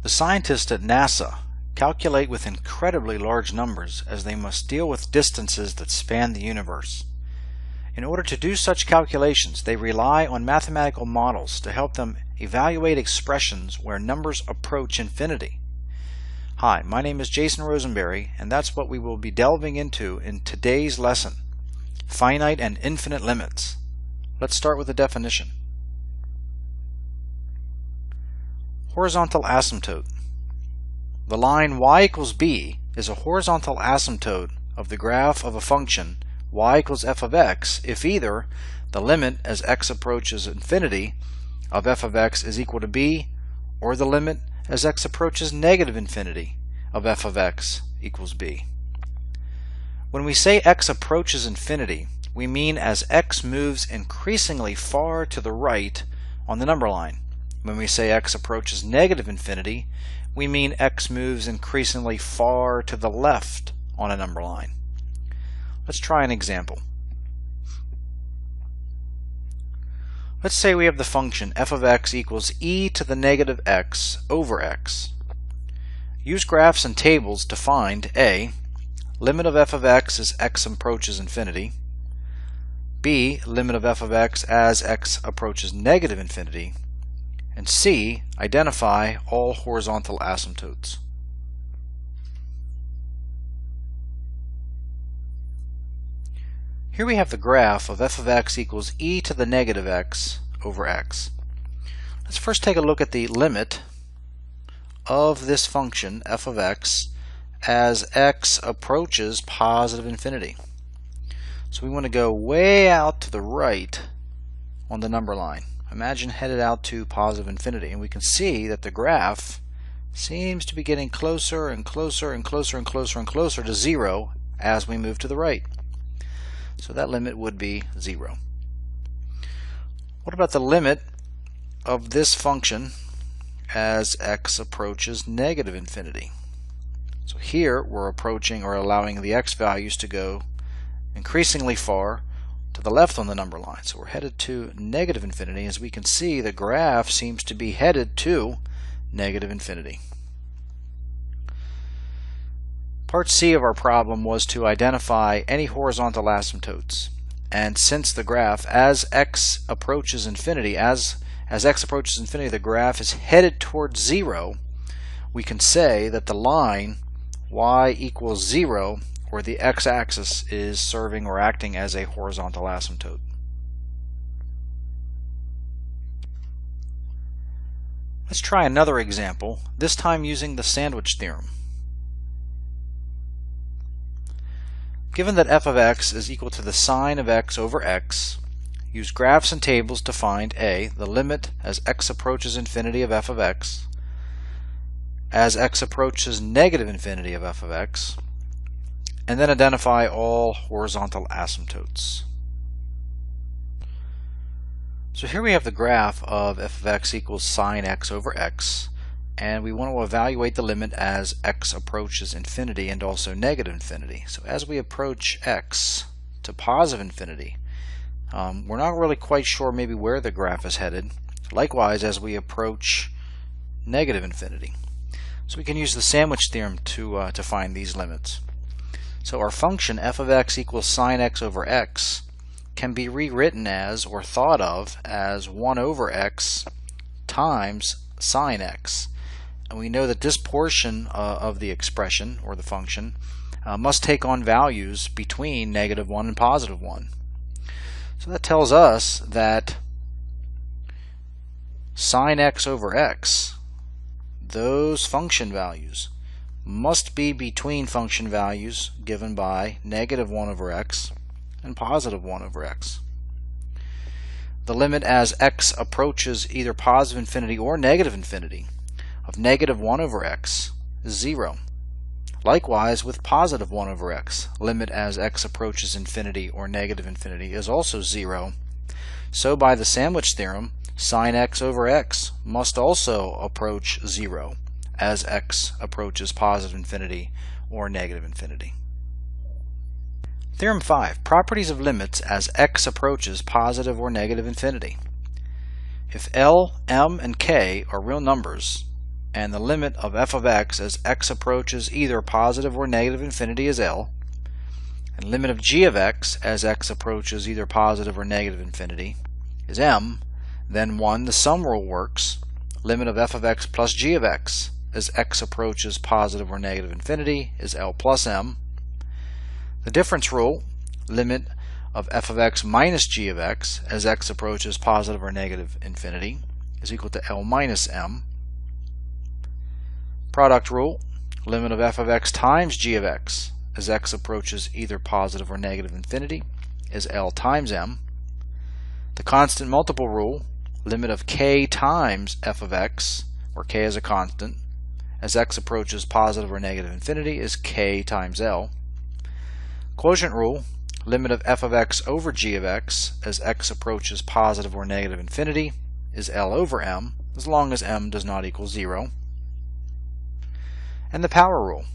The scientists at NASA calculate with incredibly large numbers as they must deal with distances that span the universe. In order to do such calculations, they rely on mathematical models to help them evaluate expressions where numbers approach infinity. Hi, my name is Jason Rosenberry, and that's what we will be delving into in today's lesson: finite and infinite limits. Let's start with the definition. Horizontal asymptote. The line y equals b is a horizontal asymptote of the graph of a function y equals f of x if either the limit as x approaches infinity of f of x is equal to b, or the limit as x approaches negative infinity of f of x equals b. When we say x approaches infinity, we mean as x moves increasingly far to the right on the number line. When we say x approaches negative infinity, we mean x moves increasingly far to the left on a number line. Let's try an example. Let's say we have the function f of x equals e to the negative x over x. Use graphs and tables to find a. Limit of f of x as x approaches infinity, b. Limit of f of x as x approaches negative infinity, and c. Identify all horizontal asymptotes. Here we have the graph of f of x equals e to the negative x over x. Let's first take a look at the limit of this function f of x as x approaches positive infinity. So we want to go way out to the right on the number line. Imagine headed out to positive infinity, and we can see that the graph seems to be getting closer and closer and closer and closer and closer to 0 as we move to the right. So that limit would be 0. What about the limit of this function as x approaches negative infinity? So here we're approaching or allowing the x values to go increasingly far to the left on the number line. So we're headed to negative infinity. As we can see, the graph seems to be headed to negative infinity. Part C of our problem was to identify any horizontal asymptotes. And since the graph, as x approaches infinity, as x approaches infinity, the graph is headed towards 0, we can say that the line y equals 0, or the x-axis, is serving or acting as a horizontal asymptote. Let's try another example, this time using the sandwich theorem. Given that f of x is equal to the sine of x over x, use graphs and tables to find a. The limit as x approaches infinity of f of x, as x approaches negative infinity of f of x, and then identify all horizontal asymptotes. So here we have the graph of f of x equals sine x over x, and we want to evaluate the limit as x approaches infinity and also negative infinity. So as we approach x to positive infinity, we're not really quite sure maybe where the graph is headed. Likewise, as we approach negative infinity. So we can use the sandwich theorem to find these limits. So our function f of x equals sine x over x can be rewritten as, or thought of as, 1 over x times sine x. And we know that this portion of the expression, or the function, must take on values between negative 1 and positive 1. So that tells us that sine x over x, those function values, must be between function values given by negative 1 over x and positive 1 over x. The limit as x approaches either positive infinity or negative infinity of negative 1 over x is 0. Likewise with positive 1 over x, limit as x approaches infinity or negative infinity is also 0. So by the sandwich theorem, sine x over x must also approach 0 as x approaches positive infinity or negative infinity. Theorem 5. Properties of limits as x approaches positive or negative infinity. If L, M, and K are real numbers, and the limit of f of x as x approaches either positive or negative infinity is L, and limit of g of x as x approaches either positive or negative infinity is M, then 1, the sum rule works. Limit of f of x plus g of x as x approaches positive or negative infinity is L plus M. The difference rule, limit of f of x minus g of x as x approaches positive or negative infinity is equal to L minus M. Product rule, limit of f of x times g of x as x approaches either positive or negative infinity is L times M. The constant multiple rule, limit of k times f of x, or k is a constant, as x approaches positive or negative infinity is k times L. Quotient rule, limit of f of x over g of x as x approaches positive or negative infinity is L over M, as long as m does not equal 0. And the power rule,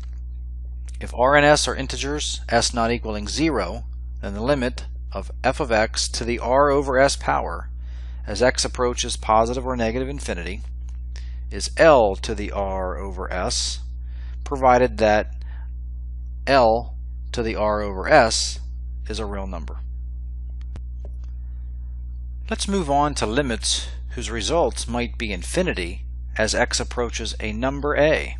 if r and s are integers, s not equaling 0, then the limit of f of x to the r over s power as x approaches positive or negative infinity is L to the r over s, provided that L to the r over s is a real number. Let's move on to limits whose results might be infinity as x approaches a number a.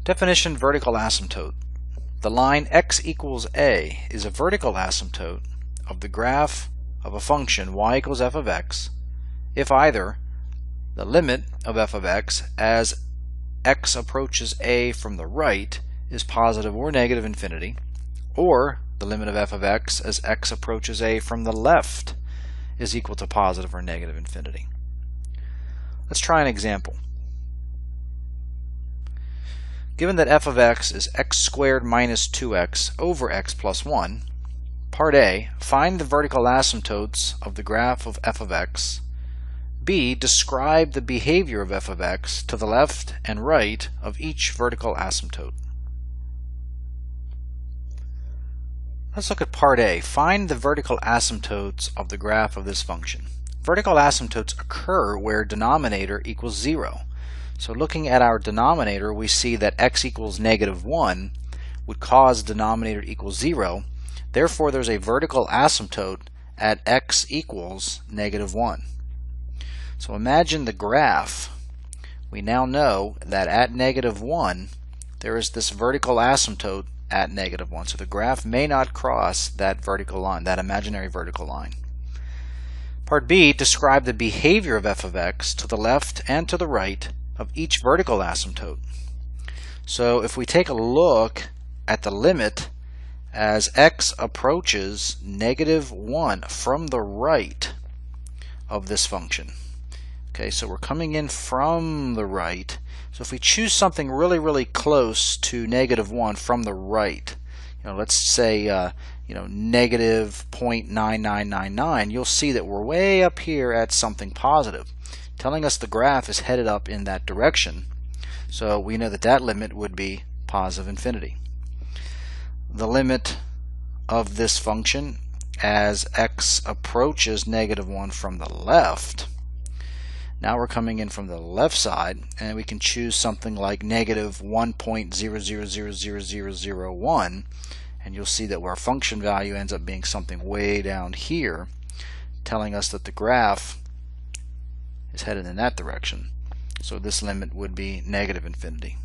Definition: vertical asymptote. The line x equals a is a vertical asymptote of the graph of a function y equals f of x if either the limit of f of x as x approaches a from the right is positive or negative infinity, or the limit of f of x as x approaches a from the left is equal to positive or negative infinity. Let's try an example. Given that f of x is x squared minus 2x over x plus 1, part A, find the vertical asymptotes of the graph of f of x. B, describe the behavior of f of x to the left and right of each vertical asymptote. Let's look at part A. Find the vertical asymptotes of the graph of this function. Vertical asymptotes occur where denominator equals 0. So looking at our denominator, we see that x equals negative 1 would cause denominator to equal 0. Therefore, there's a vertical asymptote at x equals negative 1. So imagine the graph. We now know that at negative 1, there is this vertical asymptote at negative 1. So the graph may not cross that vertical line, that imaginary vertical line. Part B, describe the behavior of f of x to the left and to the right of each vertical asymptote. So if we take a look at the limit as x approaches negative 1 from the right of this function. Okay, so we're coming in from the right. So if we choose something really close to negative 1 from the right, let's say negative 0.9999, you'll see that we're way up here at something positive, telling us the graph is headed up in that direction. So we know that that limit would be positive infinity. The limit of this function as x approaches negative 1 from the left, now we're coming in from the left side, and we can choose something like negative 1.00000001, and you'll see that our function value ends up being something way down here, telling us that the graph is headed in that direction. So this limit would be negative infinity.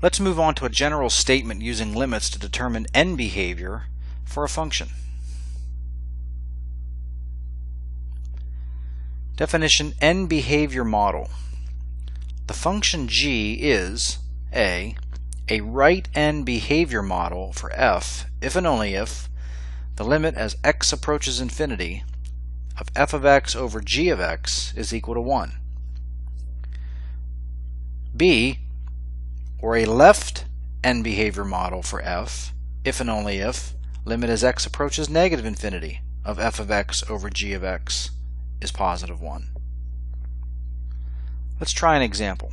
Let's move on to a general statement using limits to determine end behavior for a function. Definition: end behavior model. The function g is a right end behavior model for f if and only if the limit as x approaches infinity of f of x over g of x is equal to 1. B, or a left end behavior model for f if and only if limit as x approaches negative infinity of f of x over g of x is positive 1. Let's try an example.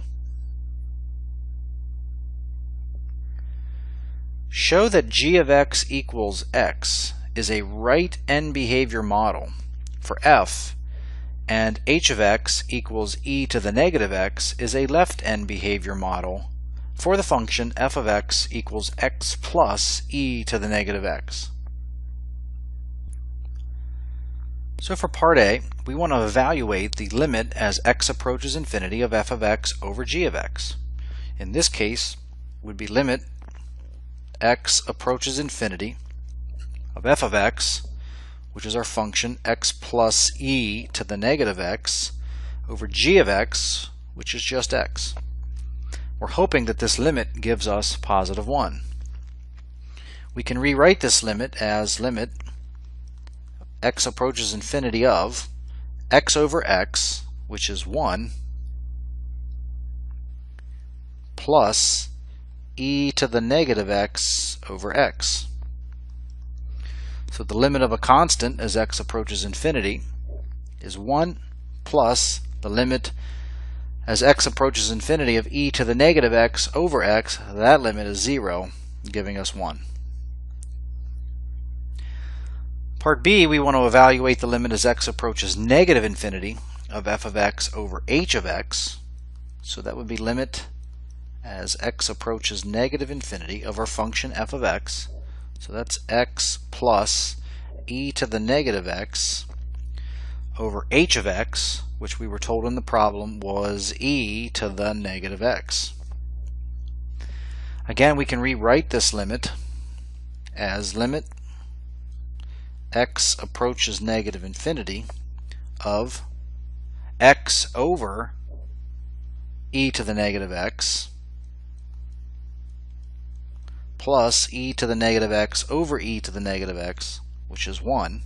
Show that g of x equals x is a right end behavior model for f, and h of x equals e to the negative x is a left-end behavior model for the function f of x equals x plus e to the negative x. So for part A, we want to evaluate the limit as x approaches infinity of f of x over g of x. In this case, would be limit x approaches infinity of f of x, which is our function x plus e to the negative x, over g of x, which is just x. We're hoping that this limit gives us positive 1. We can rewrite this limit as limit x approaches infinity of x over x, which is 1, plus e to the negative x over x. So the limit of a constant as x approaches infinity is 1 plus the limit as x approaches infinity of e to the negative x over x. That limit is 0, giving us 1. Part B, we want to evaluate the limit as x approaches negative infinity of f of x over h of x. So that would be limit as x approaches negative infinity of our function f of x. So that's x plus e to the negative x over h of x, which we were told in the problem was e to the negative x. Again, we can rewrite this limit as limit x approaches negative infinity of x over e to the negative x plus e to the negative x over e to the negative x, which is 1.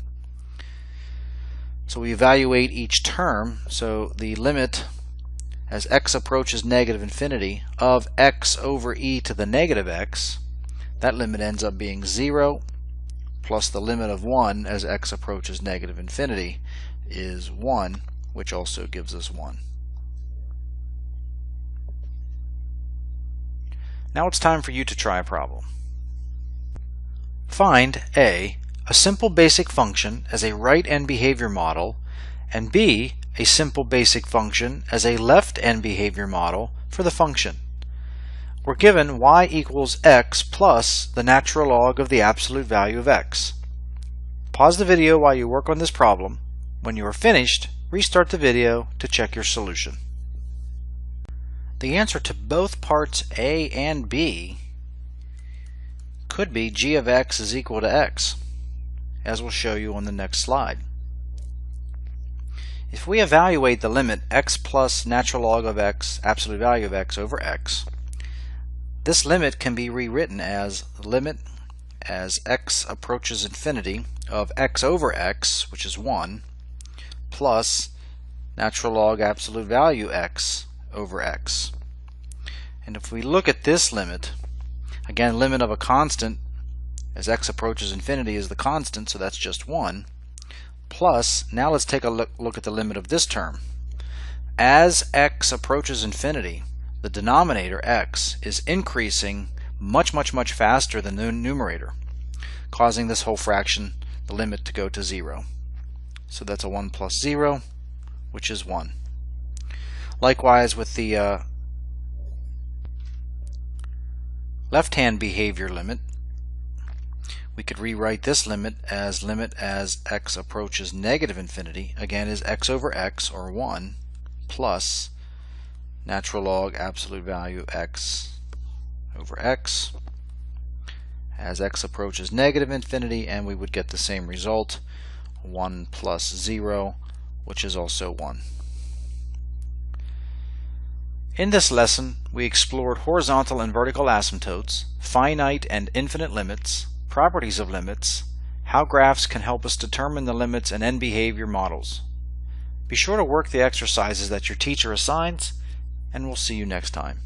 So we evaluate each term. So the limit as x approaches negative infinity of x over e to the negative x, that limit ends up being 0, plus the limit of 1 as x approaches negative infinity is 1, which also gives us 1. Now it's time for you to try a problem. Find A, a simple basic function as a right-end behavior model, and B, a simple basic function as a left-end behavior model for the function. We're given y equals x plus the natural log of the absolute value of x. Pause the video while you work on this problem. When you are finished, restart the video to check your solution. The answer to both parts A and B could be g of x is equal to x, as we'll show you on the next slide. If we evaluate the limit x plus natural log of x, absolute value of x over x, this limit can be rewritten as limit as x approaches infinity of x over x, which is 1, plus natural log absolute value x over x. And if we look at this limit, again, limit of a constant as x approaches infinity is the constant, so that's just 1, plus, now let's take a look at the limit of this term. As x approaches infinity, the denominator x is increasing much faster than the numerator, causing this whole fraction, the limit, to go to 0. So that's a 1 plus 0, which is 1. Likewise with the left-hand behavior limit, we could rewrite this limit as x approaches negative infinity, again is x over x, or 1, plus natural log absolute value x over x as x approaches negative infinity, and we would get the same result, 1 plus 0, which is also 1. In this lesson, we explored horizontal and vertical asymptotes, finite and infinite limits, properties of limits, how graphs can help us determine the limits in end behavior models. Be sure to work the exercises that your teacher assigns, and we'll see you next time.